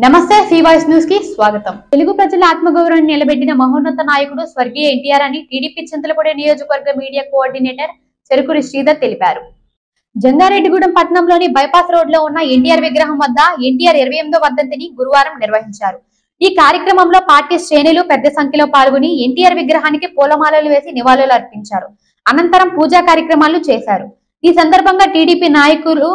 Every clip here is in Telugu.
నమస్తే ఫీవాయిస్ న్యూస్ కి స్వాగతం. తెలుగు ప్రజల ఆత్మగౌరవాన్ని నిలబెట్టిన మహోన్నత నాయకుడు స్వర్గీయ ఎన్టీఆర్ అని టీడీపీ చింతలపూడి నియోజకవర్గ మీడియా కోఆర్డినేటర్ చెరుకూరి శ్రీధర్ తెలిపారు. జంగారెడ్డిగూడెం పట్టణంలోని బైపాస్ రోడ్ లో ఉన్న ఎన్టీఆర్ విగ్రహం వద్ద ఎన్టీఆర్ 28వ వర్ధంతిని గురువారం నిర్వహించారు. ఈ కార్యక్రమంలో పార్టీ శ్రేణులు పెద్ద సంఖ్యలో పాల్గొని ఎన్టీఆర్ విగ్రహానికి పూలమాలలు వేసి నివాళులు అర్పించారు. అనంతరం పూజా కార్యక్రమాలు చేశారు. ఈ సందర్భంగా టీడీపీ నాయకులు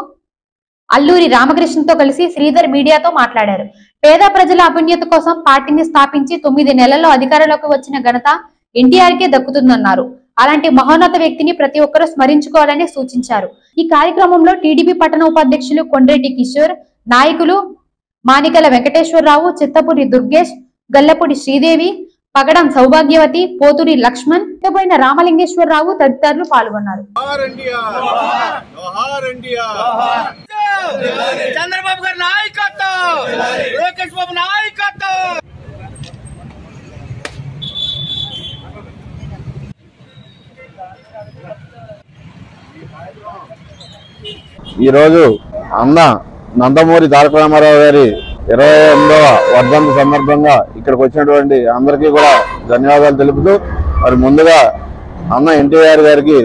అల్లూరి రామకృష్ణతో కలిసి శ్రీధర్ మీడియాతో మాట్లాడారు. పేద ప్రజల అభ్యున్నతి కోసం పార్టీని స్థాపించి 9 నెలల్లో అధికారంలోకి వచ్చిన ఘనత ఎన్టీఆర్ కే దక్కుతుందన్నారు. అలాంటి మహోన్నత వ్యక్తిని ప్రతి ఒక్కరూ స్మరించుకోవాలని సూచించారు. ఈ కార్యక్రమంలో టీడీపీ పట్టణ ఉపాధ్యక్షులు కొండ్రెడ్డి కిషోర్, నాయకులు మానికల వెంకటేశ్వరరావు, చిత్తపూరి దుర్గేష్, గల్లపూడి శ్రీదేవి, పగడం సౌభాగ్యవతి, పోతురి లక్ష్మణ్, పోయిన రామలింగేశ్వరరావు తదితరులు పాల్గొన్నారు. చంద్రబాబు గారి నాయకత్వం, లోకేష్ బాబు నాయకత్వం. ఈరోజు అన్న నందమూరి తారక రామారావు గారి 28వ వర్ధంతి సందర్భంగా ఇక్కడికి వచ్చినటువంటి అందరికీ కూడా ధన్యవాదాలు తెలుపుతూ, మరి ముందుగా అన్న ఎన్టీఆర్ గారికి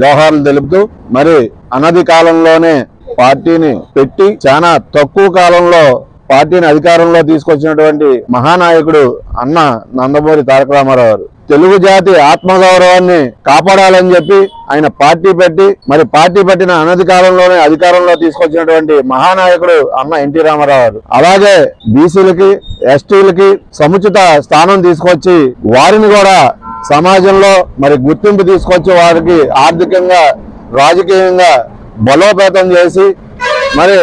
జోహార్లు తెలుపుతూ, మరి అనతి కాలంలోనే పార్టీని పెట్టి చాలా తక్కువ కాలంలో పార్టీని అధికారంలో తీసుకొచ్చినటువంటి మహానాయకుడు అన్న నందమూరి తారక రామారావు గారు. తెలుగు జాతి ఆత్మగౌరవాన్ని కాపాడాలని చెప్పి ఆయన పార్టీ పెట్టి, మరి పార్టీ పెట్టిన అనతి కాలంలోనే అధికారంలో తీసుకొచ్చినటువంటి మహానాయకుడు అన్న ఎన్టీ రామారావు గారు. అలాగే బీసీలకి, ఎస్టీలకి సముచిత స్థానం తీసుకొచ్చి వారిని కూడా సమాజంలో మరి గుర్తింపు తీసుకొచ్చి వారికి ఆర్థికంగా, రాజకీయంగా బలోపేతం చేసి మరి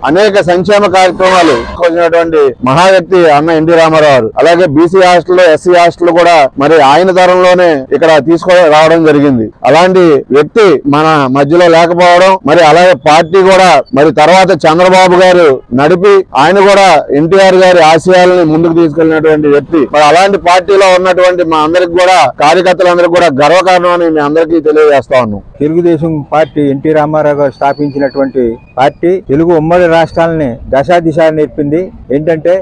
అనేక సంక్షేమ కార్యక్రమాలు తీసుకొచ్చినటువంటి మహా వ్యక్తి అన్న ఎన్టీ రామారావు గారు. అలాగే బీసీ హాస్టల్, ఎస్సీ హాస్టల్ కూడా మరి ఆయన తరంలోనే ఇక్కడ రావడం జరిగింది. అలాంటి వ్యక్తి మన మధ్యలో లేకపోవడం, మరి అలాగే పార్టీ కూడా మరి తర్వాత చంద్రబాబు గారు నడిపి ఆయన కూడా ఎన్టీఆర్ గారి ఆశయాలని ముందుకు తీసుకెళ్లినటువంటి వ్యక్తి. మరి అలాంటి పార్టీలో ఉన్నటువంటి మా అందరికి కూడా, కార్యకర్తలందరికీ కూడా గర్వకారణం అని మీ అందరికీ తెలియజేస్తా ఉన్నాం. తెలుగుదేశం పార్టీ ఎన్టీ రామారావు గారు స్థాపించినటువంటి పార్టీ తెలుగు ఉమ్మడి రాష్ట్రాలని దశ నేర్పింది. ఏంటంటే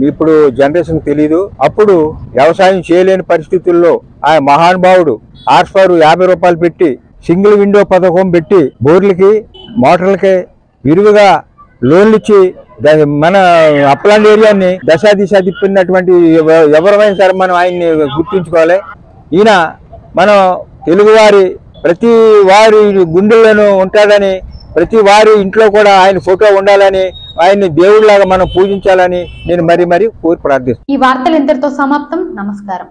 ఇప్పుడు జనరేషన్ తెలీదు, అప్పుడు వ్యవసాయం చేయలేని పరిస్థితుల్లో ఆ మహానుభావుడు హార్స్పవర్ 50 రూపాయలు పెట్టి సింగిల్ విండో పథకం పెట్టి బోర్లకి, మోటార్లకి విరివిగా లోన్లు ఇచ్చి మన అప్లాండ్ ఏరియాని దశ తిప్పినటువంటి ఎవరైనా సరే మనం ఆయన్ని గుర్తుంచుకోవాలి. ఈయన మనం తెలుగువారి ప్రతి వారి గుండెల్లోనూ ఉంటాడని, ప్రతి వారి ఇంట్లో కూడా ఆయన ఫోటో ఉండాలని, ఆయన్ని దేవుడిలాగా మనం పూజించాలని నేను మరీ కోరి ప్రార్థిస్తున్నాను. ఈ వార్తలు ఇంతటితో సమాప్తం. నమస్కారం.